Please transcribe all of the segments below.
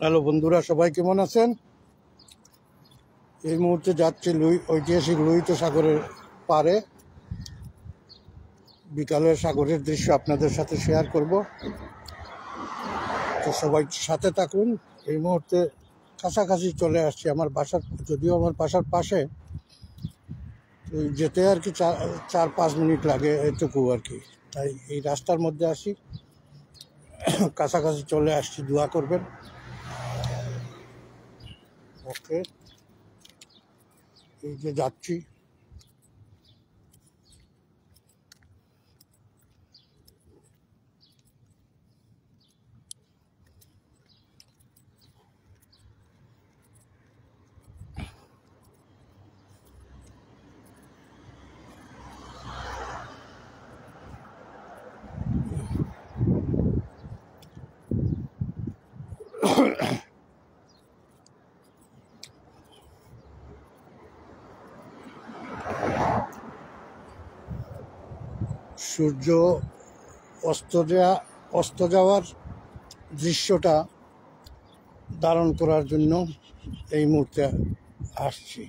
Hello বন্ধুরা, সবাই কেমন আছেন? এই মুহূর্তে যাচ্ছি ঐতিহাসিক লোহিত সাগরের পারে। বিকালের সাগরের দৃশ্য আপনাদের সাথে শেয়ার করব, তো সবাই সাথে থাকুন। এই মুহূর্তে কাছাকাছি চলে আসছি আমার বাসার, যদিও আমার বাসার পাশে, যেতে আর কি 4-5 মিনিট লাগে, এটুকু আর কি। তাই এই রাস্তার মধ্যে আসি, কাছাকাছি চলে আসছি, দোয়া করবেন। ওকে, এই যে যাচ্ছি। সূর্য অস্ত যাওয়ার দৃশ্যটা ধারণ করার জন্য এই মুহূর্তে আসছি।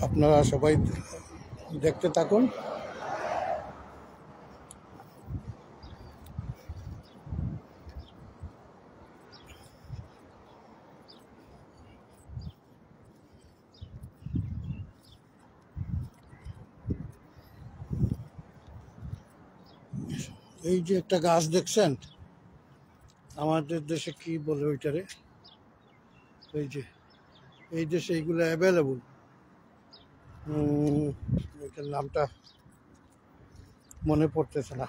আপনারা সবাই দেখতে থাকুন। এই যে একটা গাছ দেখছেন, আমাদের দেশে কি বলে ওইটারে, এই দেশে এইগুলো অ্যাভেলেবল। ওইটার নামটা মনে পড়তেছে না।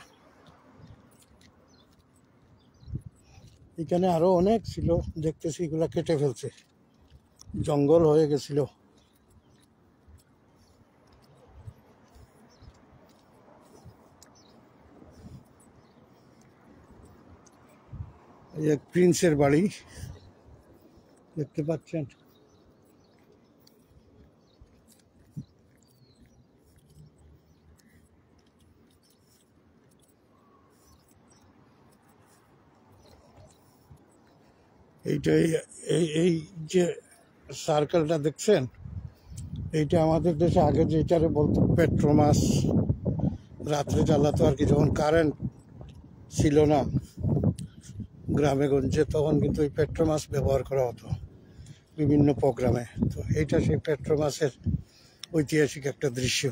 এখানে আরো অনেক ছিল, দেখতেছি এগুলা কেটে ফেলছে, জঙ্গল হয়ে গেছিল। এই এক প্রিন্সের বাড়ি দেখতে পাচ্ছেন। এইটাই, এই যে সার্কেলটা দেখছেন, এইটা আমাদের দেশে আগে যেটারে বলতো পেট্রোমাস। রাত্রে জ্বালাতো আর কি, যখন কারেন্ট ছিল না গ্রামে গঞ্জে, তখন কিন্তু ওই পেট্রোমাস ব্যবহার করা হতো বিভিন্ন প্রোগ্রামে। তো এইটা সেই পেট্রোমাসের ঐতিহাসিক একটা দৃশ্য।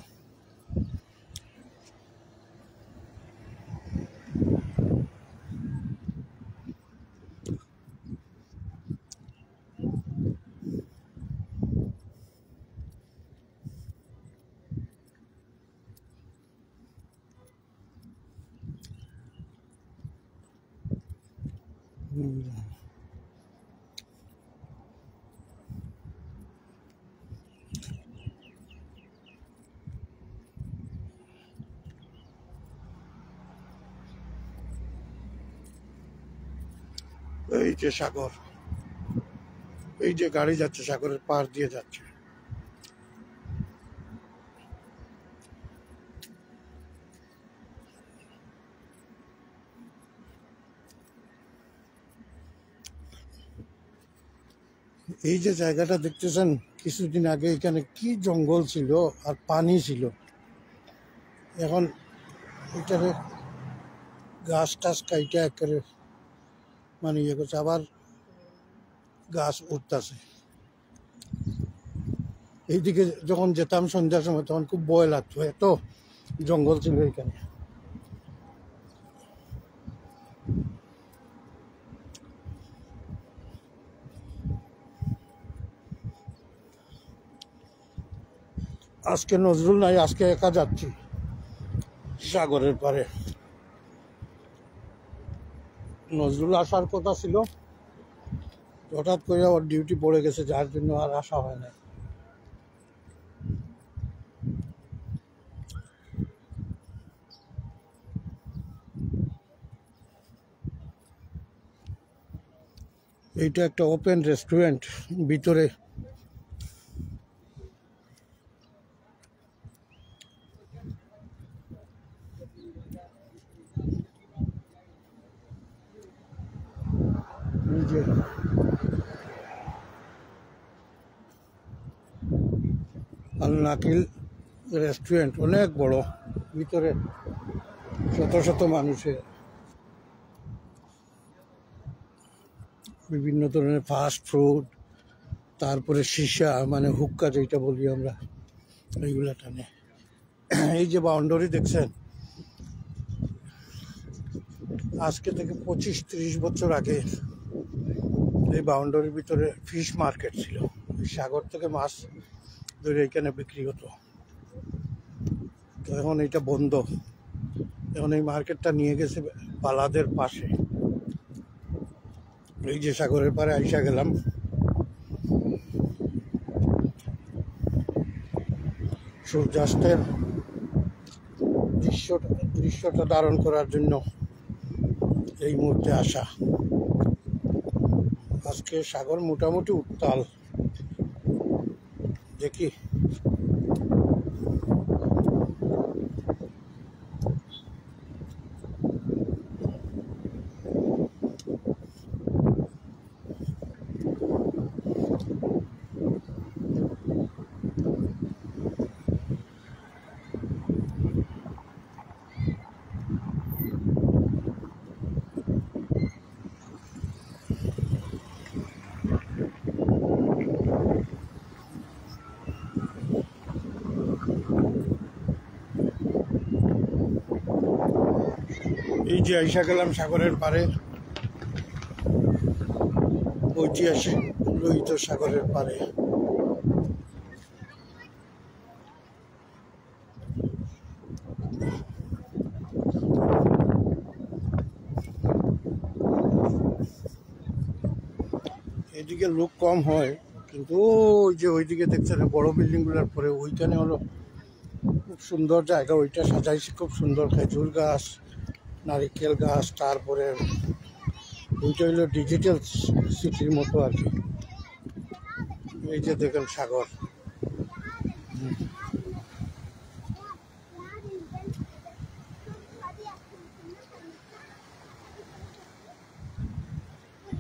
এই যে সাগর, এই যে গাড়ি যাচ্ছে সাগরের পার দিয়ে যাচ্ছে। এই যে জায়গাটা দেখতেছেন, কিছুদিন আগে এখানে কি জঙ্গল ছিল আর পানি ছিল। এখন এটারে গাছ টাছ কাইটা একেবারে মানে ইয়ে করছে, আবার গাছ উঠতেছে। এইদিকে যখন যেতাম সন্ধ্যার সময়, তখন খুব ভয় লাগতো, এত জঙ্গল ছিল এখানে। আজকে নজরুল নাই, আজকে একা যাচ্ছি সাগরের পারে। নজরুল আসার কথা ছিল, হঠাৎ করে ওর ডিউটি পড়ে গেছে, যার জন্য আর আসা হয় না। এইটা একটা ওপেন রেস্টুরেন্ট ভিতরে। এই যে আল নাকিল রেস্টুরেন্ট, অনেক বড়, ভিতরে শত শত মানুষের বিভিন্ন ধরনের ফাস্ট ফুড, তারপরে সীসা মানে হুক্কা যেটা বলি আমরা, এইগুলা টানে। এই যে বাউন্ডারি দেখছেন, আজকে থেকে 25-30 বছর আগে এই বাউন্ডারির ভিতরে ফিশ মার্কেট ছিল। সাগর থেকে মাছ ধরে এখানে বিক্রি হতো। তো এখন এটা বন্ধ। এখন এই মার্কেটটা নিয়ে গেছে পালাদের পাশে। এই যে সাগরের পাড়ে আইসা গেলাম। সূর্যাস্তের দৃশ্যটা ধারণ করার জন্য এই মুহূর্তে আসা। আজকে সাগর মোটামুটি উত্তাল। দেখি এই যে আইসা গেলাম সাগরের পাড়ে, ঐতিহাসিক লোহিত সাগরের পাড়ে। এদিকে লোক কম হয়, কিন্তু ওই যে ওইদিকে দেখছেন বড় বিল্ডিং গুলোর পরে ওইখানে হলো খুব সুন্দর জায়গা। ওইটা সাজাইছে খুব সুন্দর, খেজুর গাছ, নারিকেল গাছ, তারপরে ওইটা হইলো ডিজিটাল সিটির মতো আর কি। এই যে দেখেন সাগর।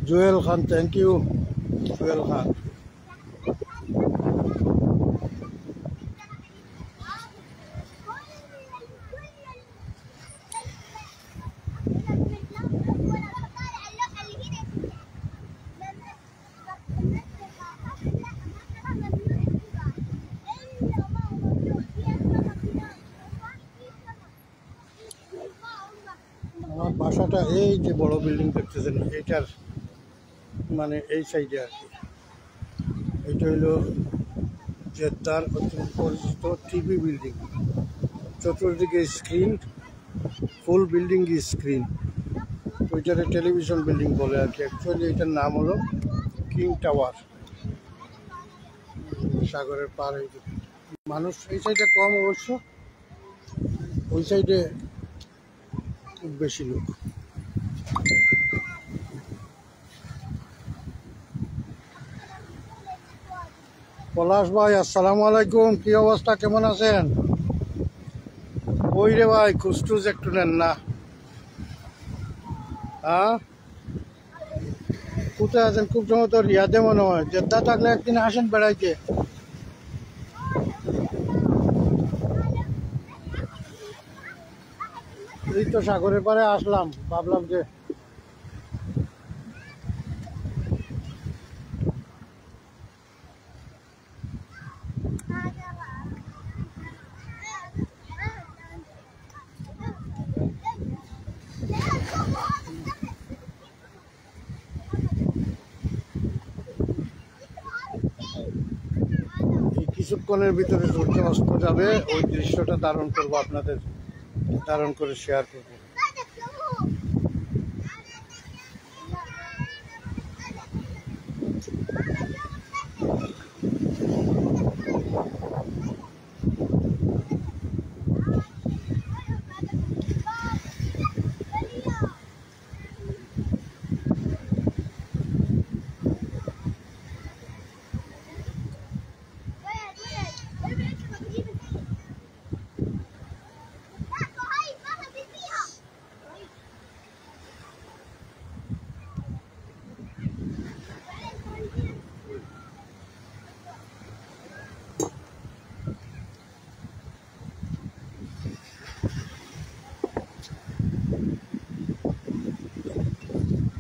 জুয়েল খান, থ্যাংক ইউ জুয়েল খান। আমার বাসাটা এই যে বড় বিল্ডিং দেখতেছেন, এইটার মানে এই সাইডে আর কি। এটা হইলো জেদ্দার অত্যন্ত পরিচিত টিভি বিল্ডিং। চতুর্দিকে স্ক্রিন, ফুল বিল্ডিং স্ক্রিন। ওইটারে টেলিভিশন বিল্ডিং বলে আর কি। অ্যাকচুয়ালি এটার নাম হলো কিং টাওয়ার। সাগরের পার হয়ে মানুষ এই সাইডে কম অবশ্য, ওই সাইডে খুব বেশি লোক। পলাশ ভাই, আসসালামু আলাইকুম, কি অবস্থা, কেমন আছেন? ওই রে ভাই, খুচটুজ একটু নেন না। হ্যাঁ, কোথায় আছেন? খুব সময় তো রিয়াদে মনে হয়। জেদ্দা থাকলে একদিন আসেন বেড়াইতে। এই তো সাগরের পাড়ে আসলাম, ভাবলাম যে কিছুক্ষণের ভিতরে সূর্য অস্ত যাবে, ওই দৃশ্যটা ধারণ করবো, আপনাদের ধারণ করে শেয়ার করবো।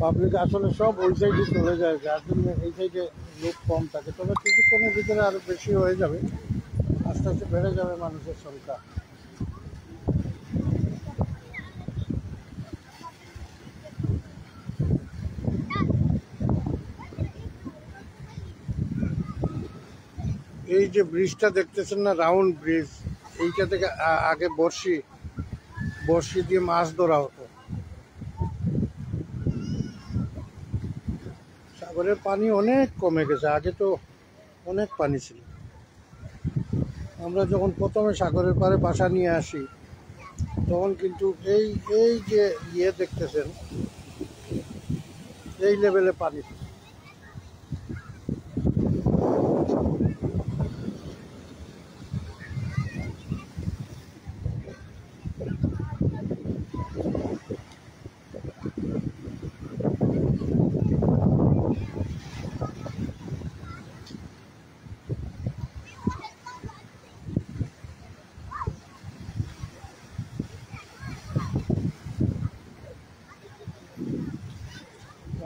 পাবলিক আসলে সব ওই সাইডে চলে যায়, যার জন্য এই সাইডে লোক কম থাকে। তবে কিছুক্ষণের ভিতরে আরো বেশি হয়ে যাবে, আস্তে আস্তে বেড়ে যাবে মানুষের সংখ্যা। এই যে ব্রিজটা দেখতেছেন না, রাউন্ড ব্রিজ, এইটা থেকে আগে বড়শি বড়শি দিয়ে মাছ ধরা হতো। সাগরের পানি অনেক কমে গেছে, আগে তো অনেক পানি ছিল। আমরা যখন প্রথমে সাগরের পাড়ে বাসা নিয়ে আসি, তখন কিন্তু এই এই যে দেখতেছেন, এই লেভেলে পানি ছিল।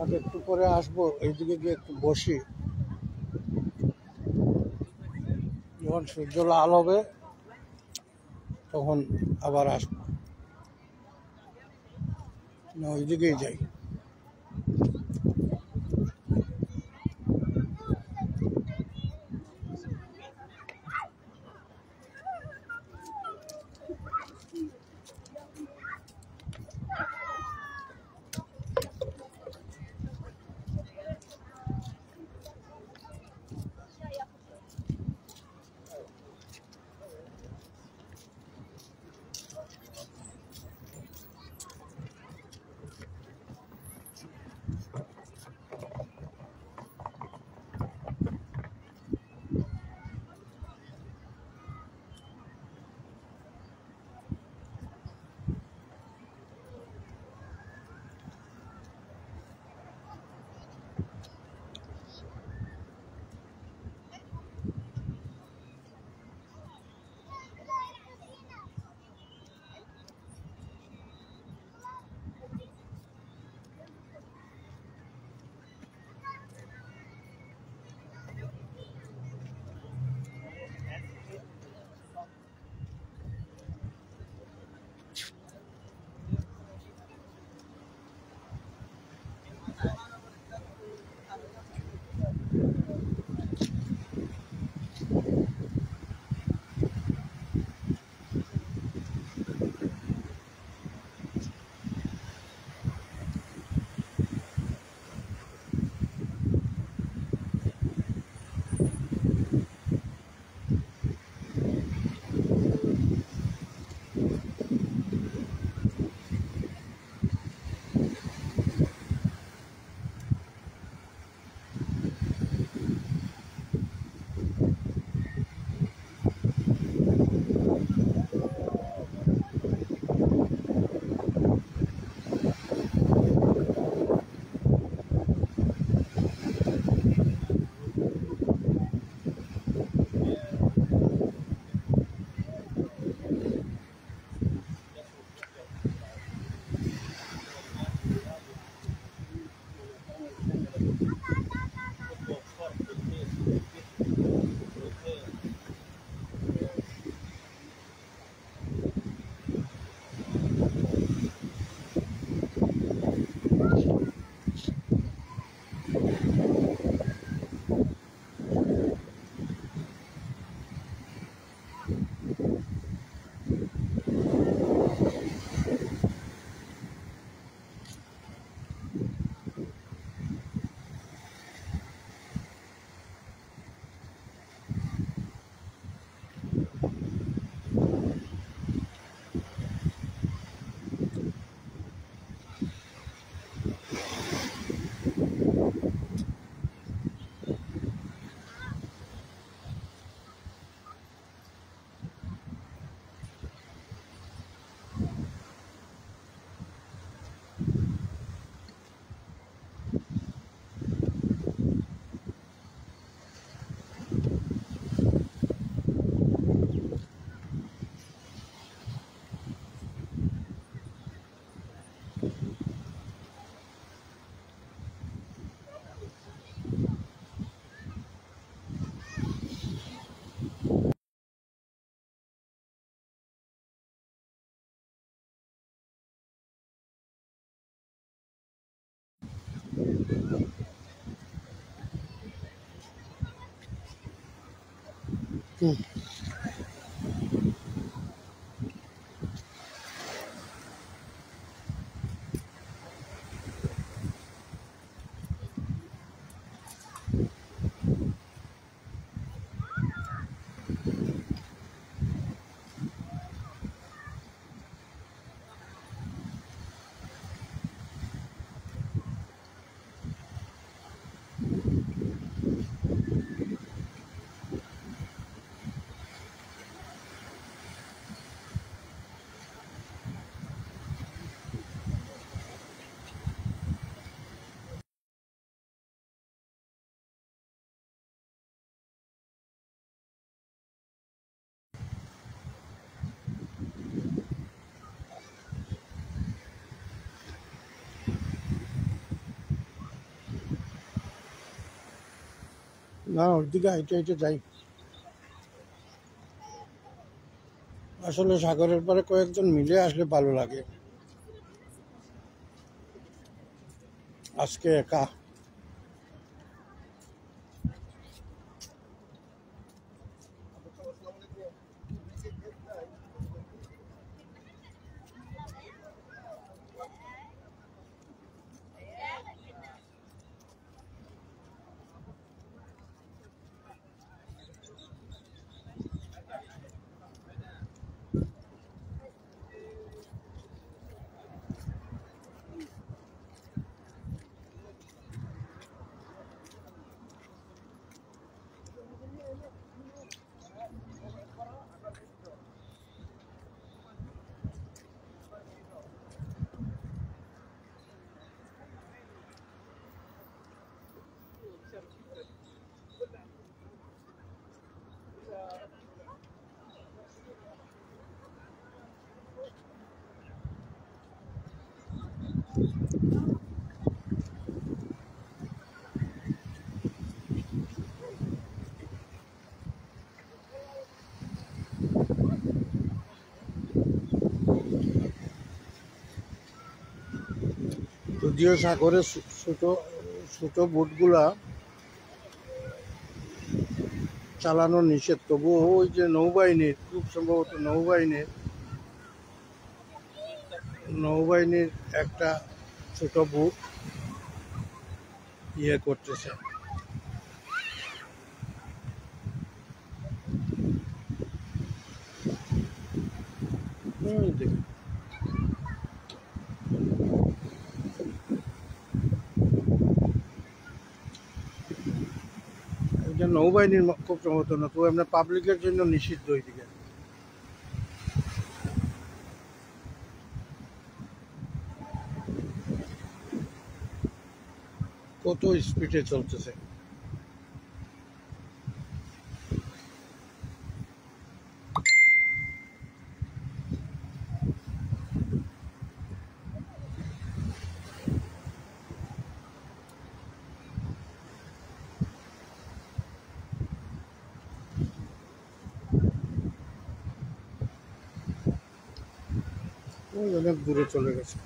আর একটু পরে আসবো, এইদিকে গিয়ে একটু বসি, যখন সূর্য লাল হবে তখন আবার আসবো, না ওইদিকেই যাই। না, ওইদিকে হাইটে হাইটে যাই। আসলে সাগরের পারে কয়েকজন মিলে আসলে ভালো লাগে, আজকে একা। যদিও সাগরে ছোট ছোট বোটগুলা চালানো নিষেধ, তবুও ওই যে নৌবাহিনীর, খুব সম্ভবত নৌবাহিনীর একটা ছোট বোট ইয়ে করতেছে। দেখি এটা নৌবাহিনীর খুব সম্ভবত না, তবু আপনার পাবলিকের জন্য নিষিদ্ধ ওইদিকে। কত স্পিডে চলতেছে। অনেক দূরে চলে গেছে।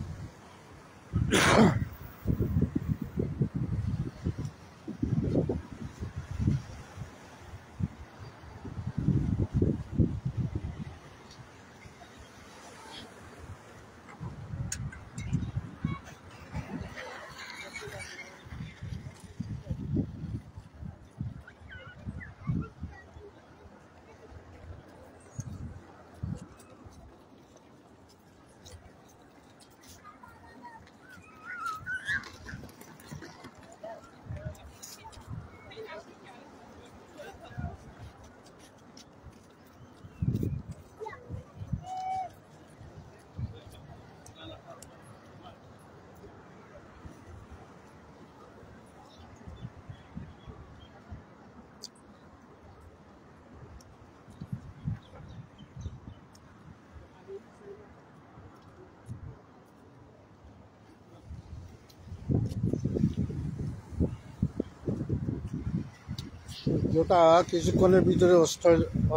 সূর্যটা কিছুক্ষণের ভিতরে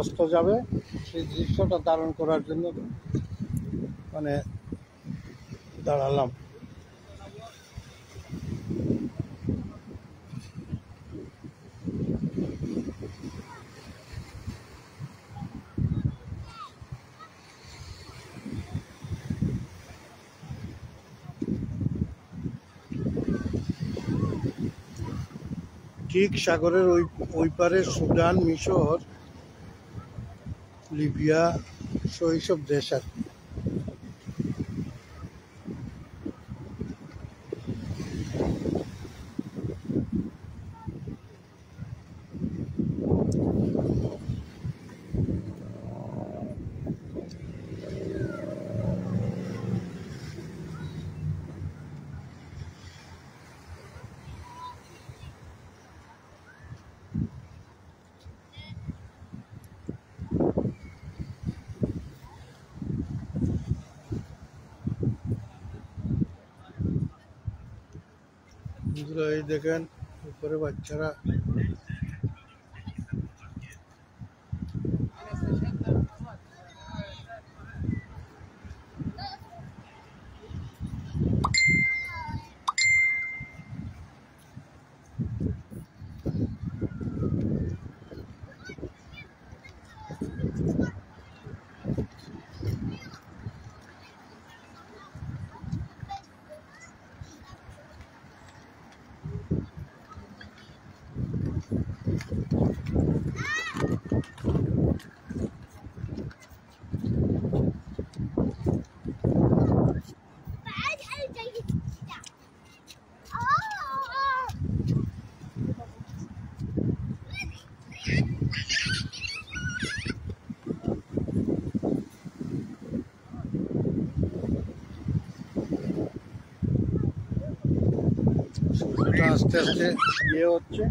অস্ত যাবে, সেই দৃশ্যটা ধারণ করার জন্য মানে দাঁড়ালাম। ঠিক সাগরের ওই পারে সুদান, মিশর, লিবিয়া এইসব দেশ আর কি। এই দেখেন উপরে বাচ্চারা আস্তে আস্তে ইয়ে হচ্ছে।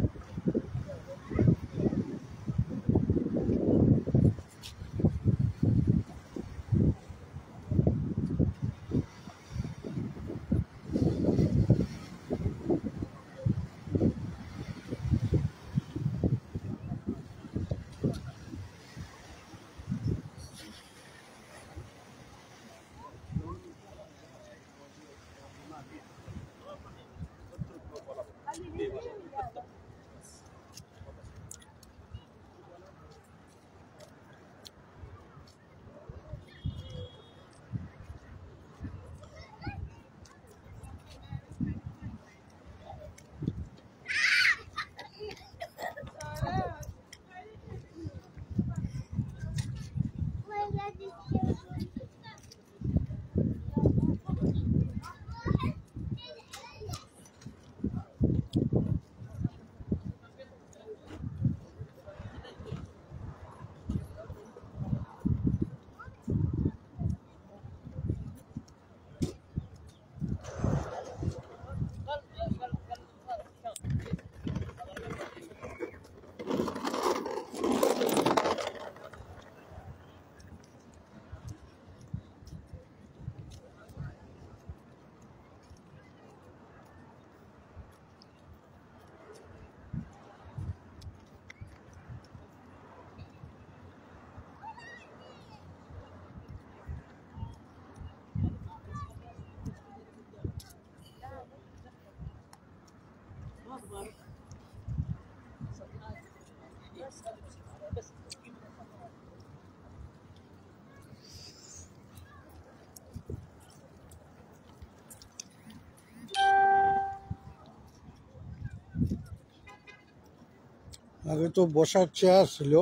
আগে তো বসার চেয়ার ছিল,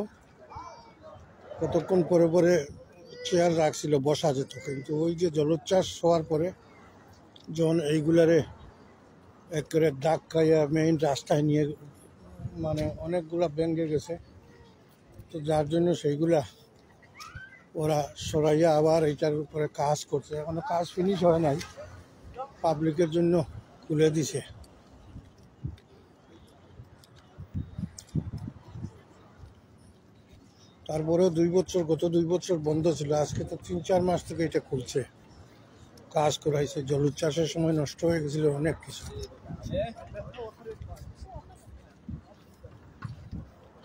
কতক্ষণ পরে পরে চেয়ার রাখছিল, বসা যেত। কিন্তু ওই যে জলোচ্ছ্বাস হওয়ার পরে যখন এইগুলারে একেবারে দাগ খাইয়া মেইন রাস্তায় নিয়ে মানে অনেকগুলা ভেঙে গেছে, তো যার জন্য সেইগুলা ওরা সরাইয়া আবার এইটার উপরে কাজ করছে। এখনো কাজ ফিনিশ হয় নাই, পাবলিকের জন্য খুলে দিছে। তারপরেও গত 2 বছর বন্ধ ছিল, আজকে তো 3-4 মাস থেকে এটা খুলছে, কাজ করাইছে। জলোচ্ছ্বাসের সময় নষ্ট হয়ে গেছিল অনেক কিছু।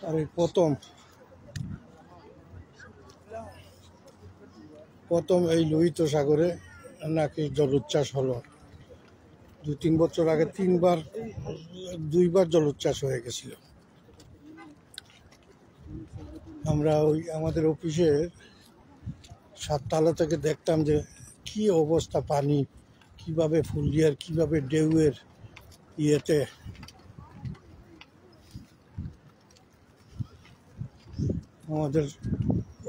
আর এই প্রথম এই লোহিত সাগরে নাকি জলোচ্ছ্বাস হলো। 2-3 বছর আগে 2বার জলোচ্ছ্বাস হয়ে গেছিল। আমরা আমাদের অফিসের 7 তলা থেকে দেখতাম যে কি অবস্থা, পানি কিভাবে ফুলিয়ার, কিভাবে ঢেউয়ের ইয়েতে আমাদের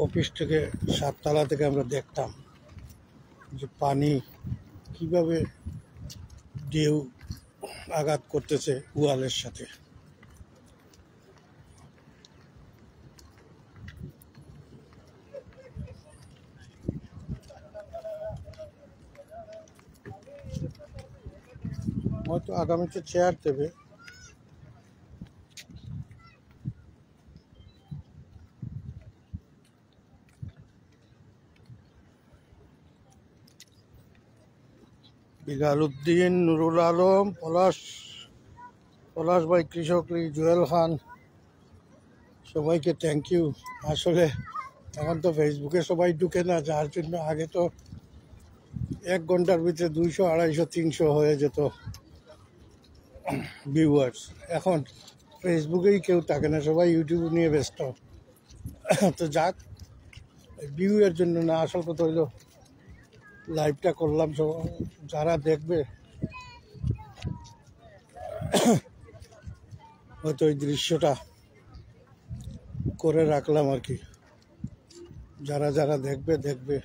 অফিস থেকে 7 তলা থেকে আমরা দেখতাম যে পানি কিভাবে ঢেউ আঘাত করতেছে ওয়ালের সাথে। হয়তো আগামীতে চেয়ার দেবে। বিলাল উদ্দিন, নুরুল আলম, পলাশ ভাই, কৃষক লী, জুয়েল খান, সবাইকে থ্যাংক ইউ। আসলে এখন তো ফেসবুকে সবাই ঢুকে না, যার জন্য আগে তো 1 ঘন্টার ভিতরে 200, 250, 300 হয়ে যেত ভিউয়ার্স। এখন ফেসবুকেই কেউ থাকে না, সবাই ইউটিউব নিয়ে ব্যস্ত। তো যাক, ভিউয়ের জন্য না, আসল কথা হইলো লাইভটা করলাম, যারা দেখবে হয়তো ওই দৃশ্যটা করে রাখলাম আর কি, যারা যারা দেখবে।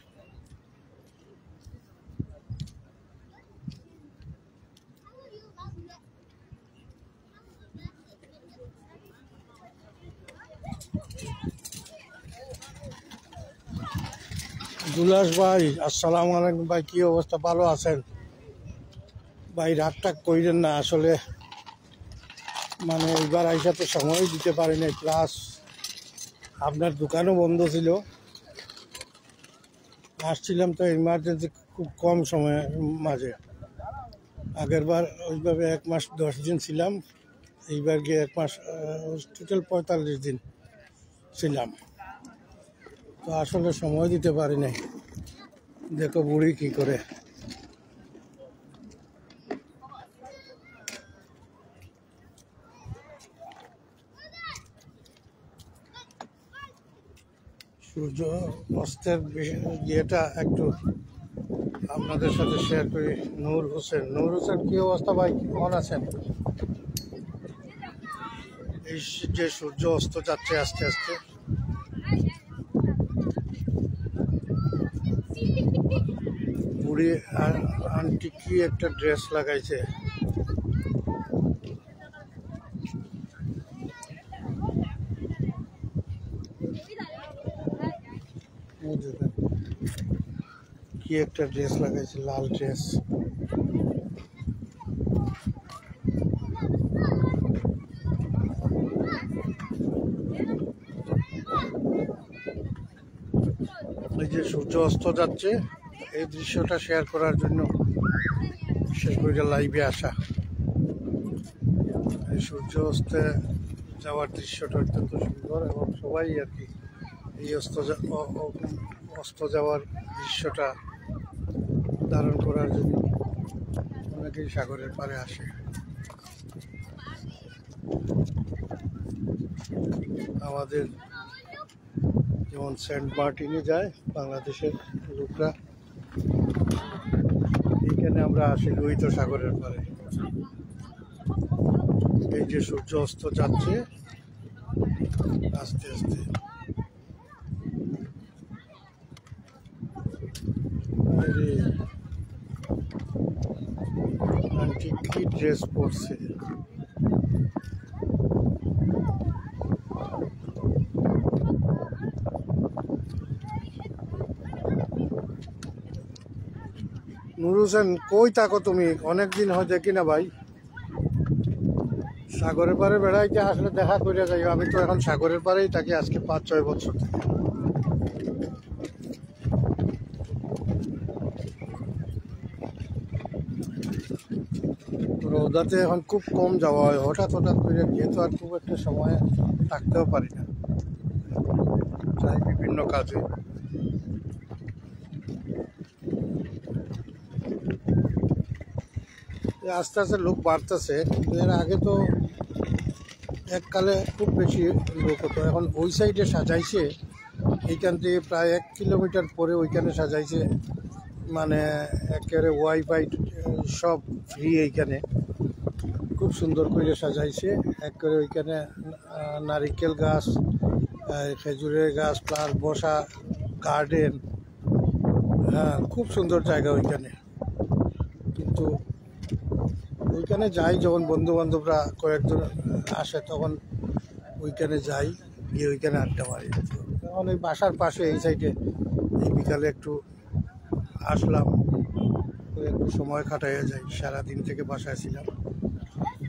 দুলাস ভাই, আসসালামু আলাইকুম ভাই, কি অবস্থা? ভালো আছেন ভাই? রাগটাগ কইরেন না, আসলে মানে এইবার আইসা তো সময় দিতে পারি নাই, প্লাস আপনার দোকানও বন্ধ ছিল। আসছিলাম তো ইমার্জেন্সি, খুব কম সময়ের মাঝে। আগের বার ওইভাবে 1 মাস 10 দিন ছিলাম, এইবার গিয়ে 1 মাস, টোটাল 45 দিন ছিলাম। তো আসলে সময় দিতে পারি নাই। দেখো বুড়ি কি করে। সূর্য অস্তের ইয়েটা একটু আপনাদের সাথে শেয়ার করি। নূর হোসেন, কি অবস্থা ভাই, কেমন আছেন? এই যে সূর্য অস্ত যাচ্ছে আস্তে আস্তে, বুড়ি আন্টি কি একটা ড্রেস লাগাইছে। কি একটা ড্রেস লাগাইছে, লাল ড্রেস। এই যে সূর্য অস্ত যাচ্ছে, এই দৃশ্যটা শেয়ার করার জন্য বিশেষ করে লাইভে আসা। এই সূর্য অস্তে যাওয়ার দৃশ্যটা অত্যন্ত সুন্দর, এবং সবাই আর কি এই অস্ত যাওয়ার দৃশ্যটা ধারণ করার জন্য অনেকেই সাগরের পাড়ে আসে। আমাদের যেমন সেন্ট মার্টিনে যায় বাংলাদেশের লোকরা, এখানে আমরা আসি লোহিত সাগরের পাড়ে। এই যে সূর্য অস্ত যাচ্ছে আস্তে আস্তে, আন্টি কি ড্রেস পরছে। নুর হোসেন, কই থাকো তুমি? অনেকদিন হয় দেখি না ভাই। সাগরের পাড়ে বেড়াইতে আসলে দেখা করে যাই। আমি তো এখন সাগরের পাড়েই থাকি আজকে 5-6 বছর থেকে। রোদাতে এখন খুব কম যাওয়া হয়, হঠাৎ করে, যেহেতু আর খুব একটা সময় থাকতেও পারি না, তাই বিভিন্ন কাজে। আস্তে আস্তে লোক বাড়তেছে, এর আগে তো এককালে খুব বেশি লোক হতো। এখন ওই সাইডে সাজাইছে, এইখান থেকে প্রায় 1 কিলোমিটার পরে ওইখানে সাজাইছে, মানে একেবারে ওয়াইফাই সব ফ্রি। এইখানে খুব সুন্দর করে সাজাইছে, একেবারে ওইখানে নারিকেল গাছ খেজুরের গাছ প্লাস বসা গার্ডেন। হ্যাঁ, খুব সুন্দর জায়গা ওইখানে। কিন্তু ওইখানে যাই যখন বন্ধু বান্ধবরা কয়েকজন আসে তখন ওইখানে যাই, গিয়ে ওইখানে আড্ডা মারি। তখন ওই বাসার পাশে এই সাইডে এই বিকালে একটু আসলাম, একটু সময় কাটাইয়া যাই। সারাদিন থেকে বাসায় ছিলাম,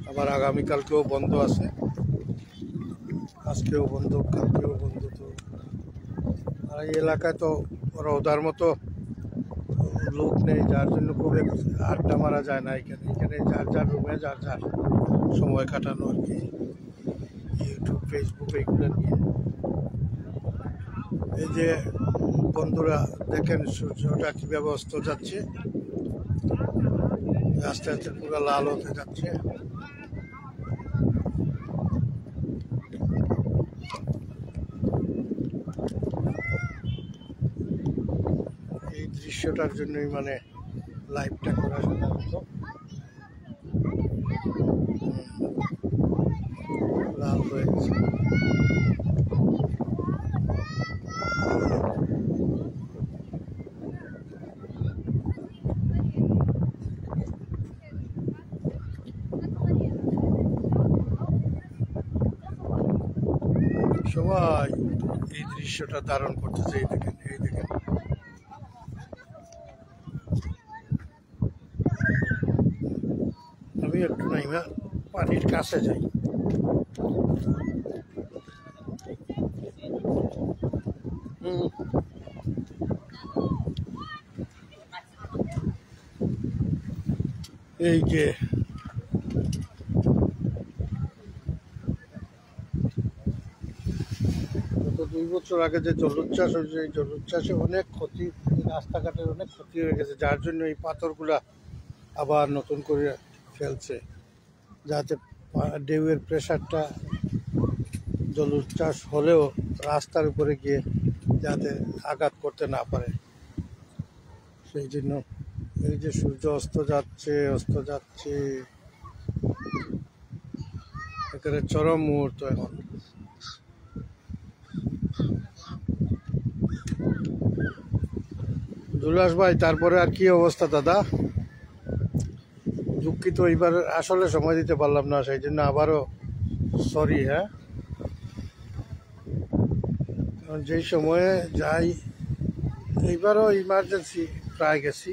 আবার আগামীকালকেও বন্ধ আছে, আজকেও বন্ধ, কালকেও বন্ধ। তো আর এই এলাকায় তো রোদার মতো লোক নেই, যার জন্য খুব আড্ডা মারা যায় না। এখানে যার যার রুমে যার যার সময় কাটানো আর কি, ইউটিউব ফেসবুক এইগুলো নিয়ে। এই যে বন্ধুরা দেখেন সূর্যটা কীভাবে অস্ত যাচ্ছে, আস্তে আস্তে পুরো লাল হতে যাচ্ছে। এই দৃশ্যটার জন্যই মানে লাইভটা করা সাধারণত। লাল হয়ে গেছে। সবাই এই দৃশ্যটা ধারণ করতেছে। এই দেখেন, এই দেখেন। আমি একটু নাইমা পানির কাছে যাই। এই যে গত 2 বছর আগে যে জলোচ্ছ্বাস হয়েছে, এই জলোচ্ছ্বাসে অনেক ক্ষতি, রাস্তাঘাটের অনেক ক্ষতি হয়ে গেছে, যার জন্য এই পাথরগুলা আবার নতুন করে ফেলছে, যাতে ঢেউয়ের প্রেশারটা জলোচ্ছ্বাস হলেও রাস্তার উপরে গিয়ে যাতে আঘাত করতে না পারে। সেই জন্য এই যে সূর্য অস্ত যাচ্ছে, এখানে চরম মুহূর্ত এখন। জুলাস ভাই, তারপরে আর কি অবস্থা দাদা? দুঃখিত, এইবার আসলে সময় দিতে পারলাম না, সেই জন্য আবারও সরি। হ্যাঁ, যেই সময়ে যাই, এইবারও ইমার্জেন্সি প্রায় গেছি।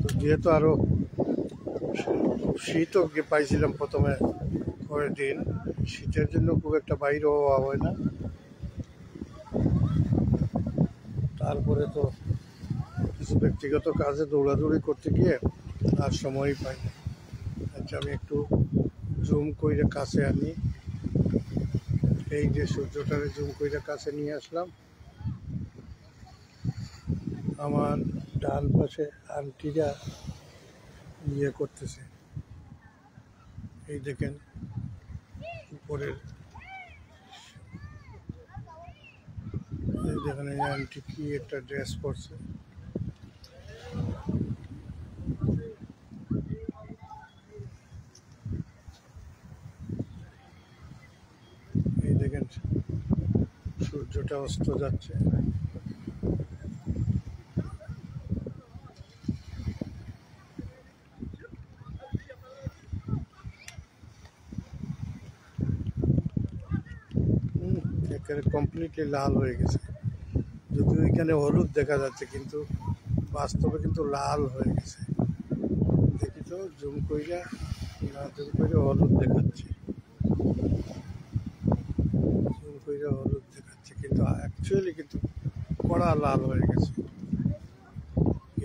তো যেহেতু আরও শীতও পাইছিলাম প্রথমে কয়েকদিন, শীতের জন্য খুব একটা বাইরে হওয়া হয় না। তারপরে তো কিছু ব্যক্তিগত কাজে দৌড়াদৌড়ি করতে গিয়ে আর সময়ই পাই না। আচ্ছা, আমি একটু জুম করে কাছে আনি। এই যে সূর্যটারে জুম করে কাছে নিয়ে আসলাম। আমার ডান পাশে আন্টিরা ইয়ে করতেছে, এই দেখেন উপরের, এই দেখেন এই আন্টি কি একটা ড্রেস পরছে। এই দেখেন সূর্যটা অস্ত যাচ্ছে। কমপ্লিটলি লাল হয়ে গেছে, যদিও এখানে হলুদ দেখা যাচ্ছে, কিন্তু বাস্তবে কিন্তু লাল হয়ে গেছে। দেখি তো জুম কইরা, না জুম করে হলুদ দেখাচ্ছে, জুম কইরা হলুদ দেখাচ্ছে, কিন্তু অ্যাকচুয়ালি কিন্তু কড়া লাল হয়ে গেছে।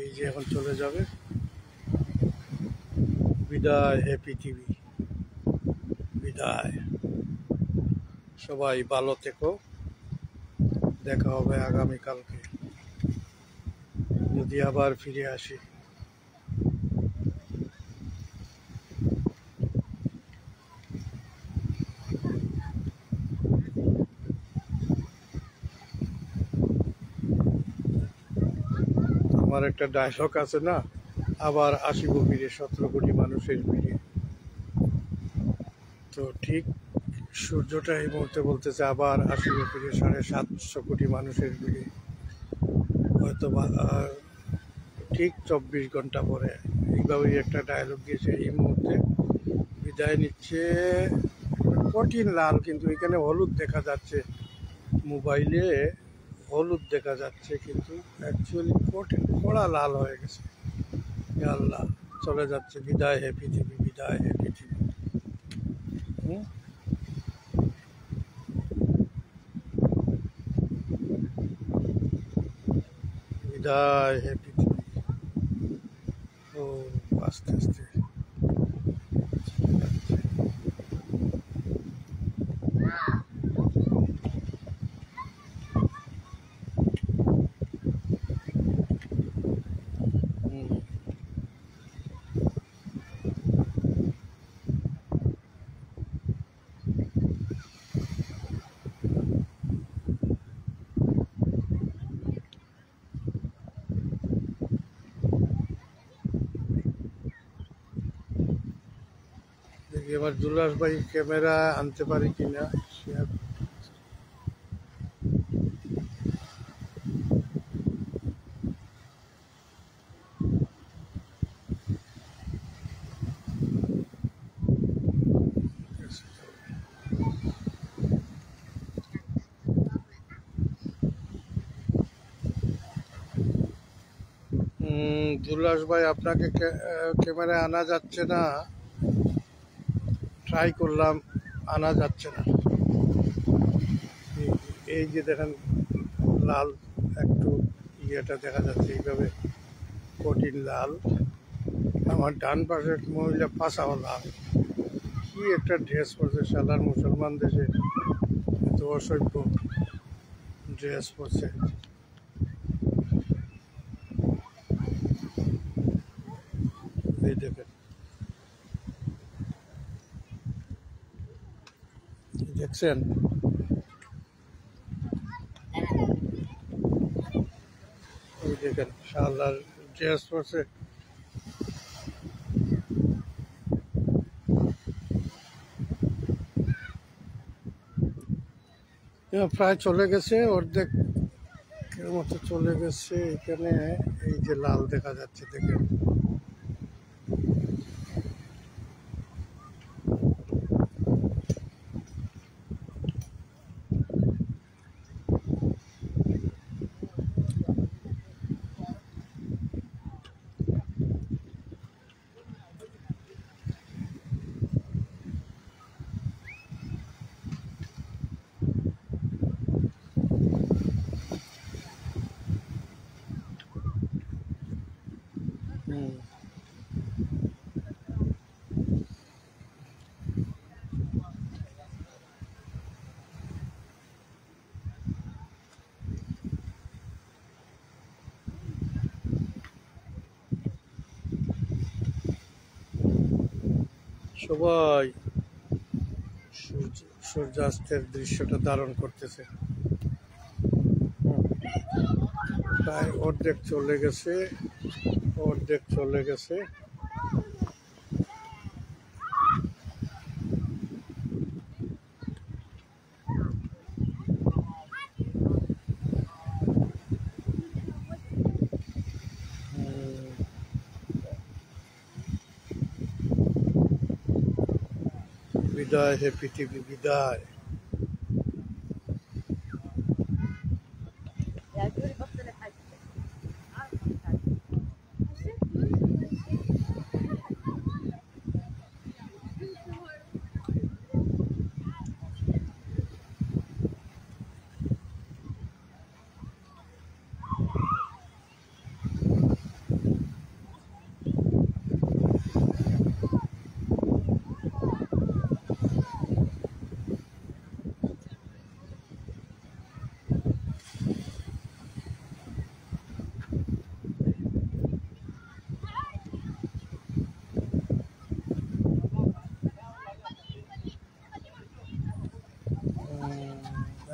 এই যে এখন চলে যাবে। বিদায় হে পৃথিবী, বিদায়। সবাই ভালো থেকো, দেখা হবে আগামীকালকে যদি আবার ফিরে আসি। আমার একটা ডায়লগ আছে না, আবার আসিব ফিরে 17 কোটি মানুষের ভিড়ে। তো ঠিক সূর্যটা এই মুহূর্তে বলতেছে আবার আসবে ফিরে 750 কোটি মানুষের ভিড়ে, হয়তো ঠিক 24 ঘন্টা পরে। এইভাবেই একটা ডায়লগ দিয়েছে। এই মুহূর্তে বিদায় নিচ্ছে। কঠিন লাল, কিন্তু এখানে হলুদ দেখা যাচ্ছে, মোবাইলে হলুদ দেখা যাচ্ছে, কিন্তু অ্যাকচুয়ালি কঠিন কড়া লাল হয়ে গেছে। হে আল্লাহ, চলে যাচ্ছে। বিদায় হে পৃথিবী, বিদায় হে পৃথিবী। বিদায় হে পৃথিবী। ও আস্তে আস্তে চলে যাচ্ছে। দেখি এবার দুলাস ভাই ক্যামেরা আনতে পারি কিনা। দুলাস ভাই, আপনাকে ক্যামেরা আনা যাচ্ছে না, ট্রাই করলাম, আনা যাচ্ছে না। এই যে দেখেন লাল একটু ইয়েটা দেখা যাচ্ছে, এইভাবে কঠিন লাল। আমার ডান পাশের মহিলা পাশাও লাল। কি একটা ড্রেস পরছে, সালার মুসলমান দেশে এত অসভ্য ড্রেস পরছে। এই দেখেন, দেখছেন? এই দেখেন শালার ড্রেস পরছে। প্রায় চলে গেছে, অর্ধেক মতো চলে গেছে। এখানে এই যে লাল দেখা যাচ্ছে, দেখেন। সবাই সূর্যাস্তের দৃশ্যটা ধারণ করতেছে। প্রায় অর্ধেক চলে গেছে, অর্ধেক চলে গেছে। বিদায় হে পৃথিবী, বিদায়।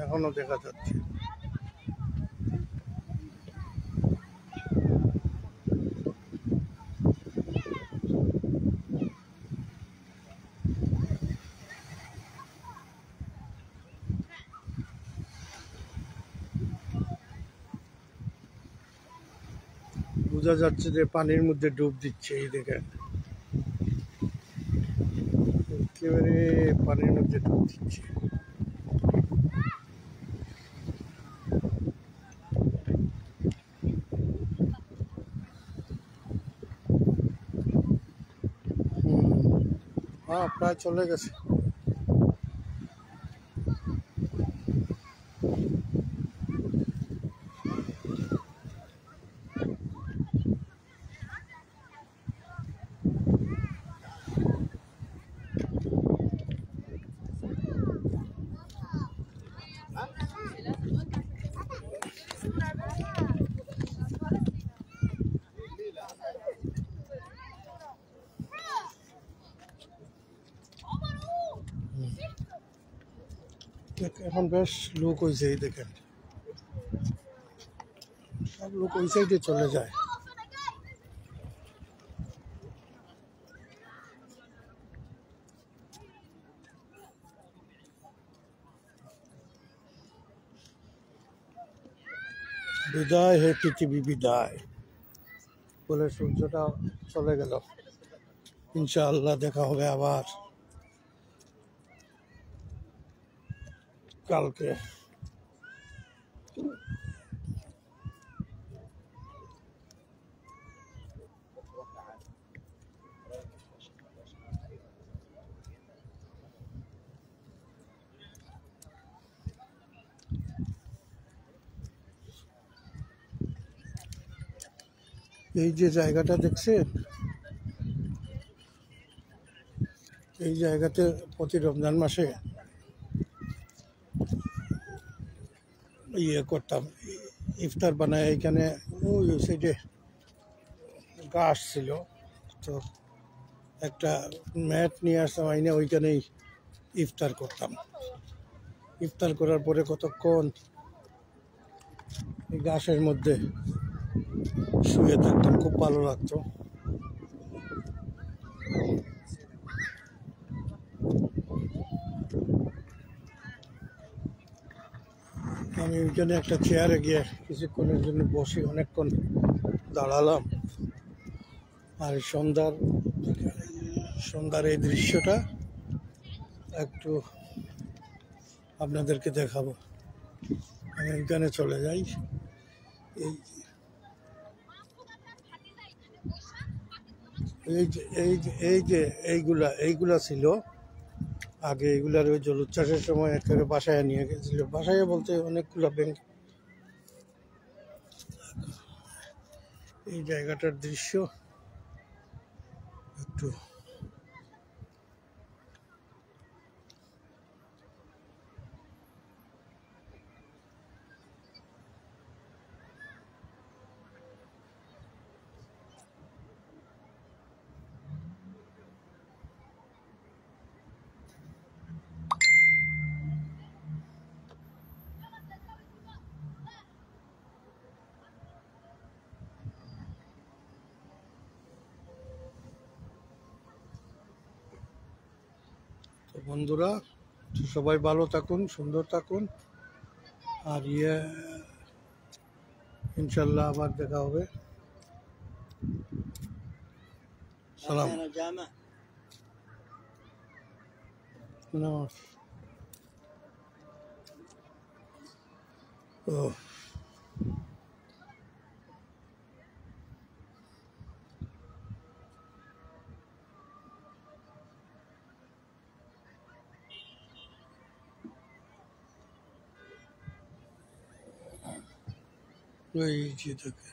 এখনো দেখা যাচ্ছে। বোঝা যাচ্ছে যে পানির মধ্যে ডুব দিচ্ছে। এই দেখেন একেবারে পানির মধ্যে ডুব দিচ্ছে। হ্যাঁ, প্রায় চলে গেছে। এখন বেশ লোক হয়েছে। এই দেখেন সব লোক ওই সাইডে চলে যায়। বিদায় হে পৃথিবী বিদায় বলে সূর্যটা চলে গেল। ইনশাআল্লাহ দেখা হবে আবার কালকে। এই যে জায়গাটা দেখছেন, এই জায়গাতে প্রতি রমজান মাসে ইয়ে করতাম, ইফতার বানায়। এখানে ওই সাইডে গাছ ছিল, তো একটা ম্যাট নিয়ে আসতাম, আইনে ওইখানেই ইফতার করতাম। ইফতার করার পরে কতক্ষণ এই গাছের মধ্যে শুয়ে থাকতাম, খুব ভালো লাগতো। আমি ওইখানে একটা চেয়ারে গিয়ে কিছুক্ষণের জন্য বসে অনেকক্ষণ দাঁড়ালাম। আর সন্ধ্যার এই দৃশ্যটা একটু আপনাদেরকে দেখাবো। আমি ওইখানে চলে যাই। এইগুলা ছিল আগে। এইগুলার ওই জলুদ চাষের সময় একেবারে বাসায় নিয়ে গেছিল। বাসায় বলতে অনেকগুলা ব্যাংক। এই জায়গাটার দৃশ্য একটু তো বন্ধুরা, সবাই ভালো থাকুন, সুন্দর থাকুন। আর ইনশাল্লাহ আবার দেখা হবে। সালাম। ও ওই যে থাকে।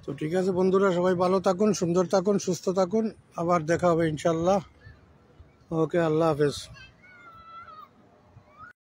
তো ঠিক আছে বন্ধুরা, সবাই ভালো থাকুন, সুন্দর থাকুন, সুস্থ থাকুন। আবার দেখা হবে ইনশাল্লাহ। ওকে, আল্লাহ হাফেজ।